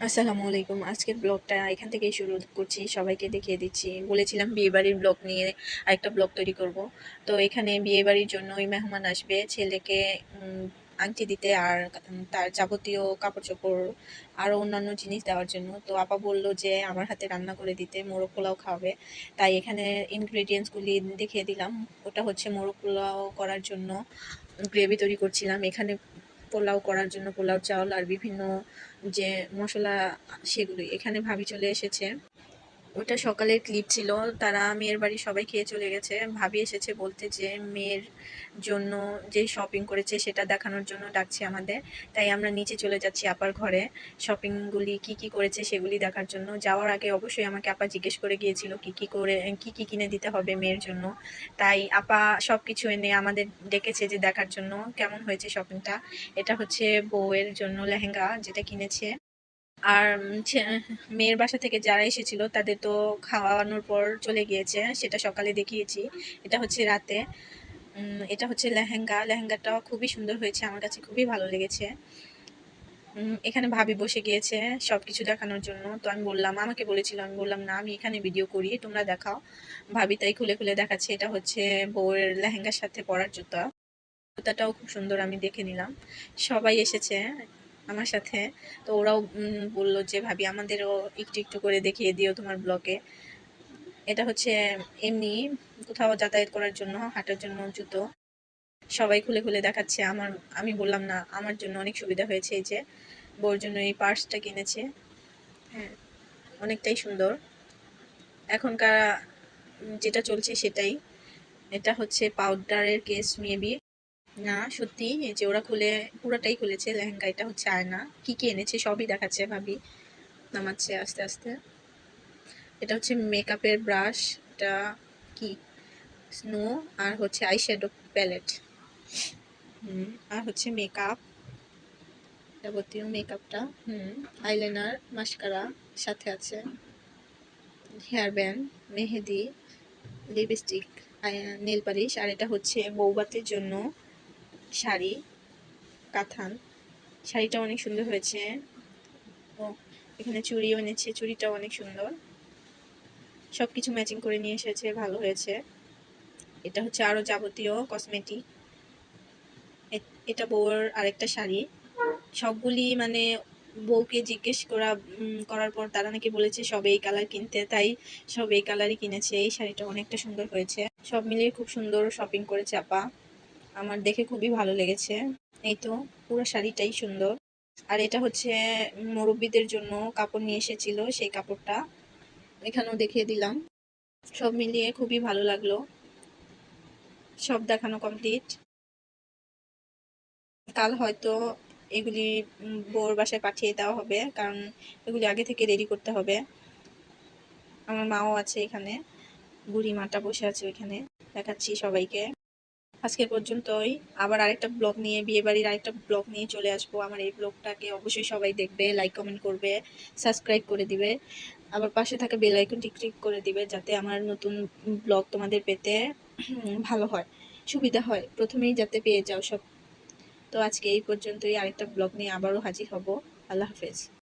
আসসালামু আলাইকুম। আজকের ব্লগটা এখান থেকেই শুরু করছি। সবাইকে দেখিয়ে দিচ্ছি। বলেছিলাম বিয়েবাড়ির ব্লগ নিয়ে আরেকটা ব্লগ তৈরি করব। তো এখানে বিয়েবাড়ির জন্যই মেহমান আসবে ছেলেকে আংটি দিতে আর তার যাবতীয় কাপড়-চোপড় আরও অন্যান্য জিনিস দেওয়ার জন্য। তো আপা বলল যে আমার হাতে রান্না করে দিতে, মোরগ পোলাও খাওয়াবে। তাই এখানে ইনগ্রেডিয়েন্টসগুলি দেখিয়ে দিলাম। ওটা হচ্ছে মোরগ পোলাও করার জন্য গ্রেভি তৈরি করছিলাম। এখানে পোলাও করার জন্য পোলাও চাল আর বিভিন্ন যে মসলা সেগুলোই। এখানে ভাবি চলে এসেছে। ওটা সকালের ক্লিপ ছিল। তারা মেয়ের বাড়ি সবাই খেয়ে চলে গেছে। ভাবি এসেছে বলতে যে মেয়ের জন্য যে শপিং করেছে সেটা দেখানোর জন্য ডাকছে আমাদের। তাই আমরা নিচে চলে যাচ্ছি আপার ঘরে। শপিংগুলি কি কি করেছে সেগুলি দেখার জন্য। যাওয়ার আগে অবশ্যই আমাকে আপা জিজ্ঞেস করে গিয়েছিল কি কি কিনে দিতে হবে মেয়ের জন্য। তাই আপা সবকিছু এনে আমাদের ডেকেছে যে দেখার জন্য কেমন হয়েছে শপিংটা। এটা হচ্ছে বউয়ের জন্য লেহেঙ্গা যেটা কিনেছে। আর মেয়ের বাসা থেকে যারা এসেছিল তাদের তো খাওয়ানোর পর চলে গিয়েছে, সেটা সকালে দেখিয়েছি। এটা হচ্ছে রাতে। এটা হচ্ছে লেহেঙ্গা। লেহেঙ্গাটা খুবই সুন্দর হয়েছে, আমার কাছে খুবই ভালো লেগেছে। এখানে ভাবি বসে গিয়েছে সবকিছু দেখানোর জন্য। তো আমি বললাম, আমাকে বলেছিল, আমি বললাম না আমি এখানে ভিডিও করি, তোমরা দেখাও। ভাবি তাই খুলে খুলে দেখাচ্ছে। এটা হচ্ছে বউয়ের লেহেঙ্গার সাথে পরার জুতা। জুতাটাও খুব সুন্দর, আমি দেখে নিলাম। সবাই এসেছে আমার সাথে। তো ওরাও বললো যে ভাবি আমাদেরও একটু একটু করে দেখিয়ে দিও তোমার ব্লগে। এটা হচ্ছে এমনি কোথাও যাতায়াত করার জন্য, হাঁটার জন্য জুতো। সবাই খুলে খুলে দেখাচ্ছে। আমি বললাম না আমার জন্য অনেক সুবিধা হয়েছে। এই যে বউর জন্য এই পার্সটা কিনেছে। হ্যাঁ, অনেকটাই সুন্দর। এখনকার যেটা চলছে সেটাই। এটা হচ্ছে পাউডারের কেস মেবি। না সত্যি, এই যে ওরা খুলে পুরাটাই খুলেছে লেহেঙ্গা। এটা হচ্ছে আয়না। কি কি এনেছে সবই দেখাচ্ছে ভাবি, নামাচ্ছে আস্তে আস্তে। এটা হচ্ছে মেকআপের ব্রাশ। এটা কি স্নো। আর হচ্ছে আইশ্যাডো প্যালেট। আর হচ্ছে মেকআপ, যাবতীয় মেকআপটা। আইলাইনার, মাস্কারা সাথে আছে, হেয়ার ব্যান্ড, মেহেদি, লিপস্টিক, নেল পালিশ। আর এটা হচ্ছে বৌভাতের জন্য শাড়ি, কাঁথান। শাড়িটা অনেক সুন্দর হয়েছে। ও এখানে চুড়িও এনেছে, চুড়িটাও অনেক সুন্দর। সবকিছু ম্যাচিং করে নিয়ে এসেছে, ভালো হয়েছে। এটা হচ্ছে আরো যাবতীয় কসমেটিক। এটা বউয়ের আরেকটা শাড়ি। সবগুলি মানে বউকে জিজ্ঞেস করার পর তারা নাকি বলেছে সব এই কালার কিনতে, তাই সব এই কালারই কিনেছে। এই শাড়িটা অনেকটা সুন্দর হয়েছে। সব মিলিয়ে খুব সুন্দর শপিং করেছে আপা, আমার দেখে খুবই ভালো লেগেছে। এই তো পুরো শাড়িটাই সুন্দর। আর এটা হচ্ছে মুরব্বীদের জন্য কাপড় নিয়ে এসেছিল, সেই কাপড়টা এখানেও দেখিয়ে দিলাম। সব মিলিয়ে খুবই ভালো লাগলো। সব দেখানো কমপ্লিট। কাল হয়তো এগুলি বউর বাসায় পাঠিয়ে দেওয়া হবে, কারণ এগুলি আগে থেকে রেডি করতে হবে। আমার মাও আছে এখানে, বুড়ি মাটা বসে আছে ওইখানে। দেখাচ্ছি সবাইকে। আজকের পর্যন্তই। আবার আরেকটা ব্লগ নিয়ে, বিয়ে বাড়ির আরেকটা ব্লগ নিয়ে চলে আসবো। আমার এই ব্লগটাকে অবশ্যই সবাই দেখবে, লাইক কমেন্ট করবে, সাবস্ক্রাইব করে দিবে। আবার পাশে থাকা বেল আইকনটি ক্লিক করে দিবে, যাতে আমার নতুন ব্লগ তোমাদের পেতে ভালো হয়, সুবিধা হয়, প্রথমেই যাতে পেয়ে যাও সব। তো আজকে এই পর্যন্তই। আরেকটা ব্লগ নিয়ে আবারও হাজির হব। আল্লাহ হাফেজ।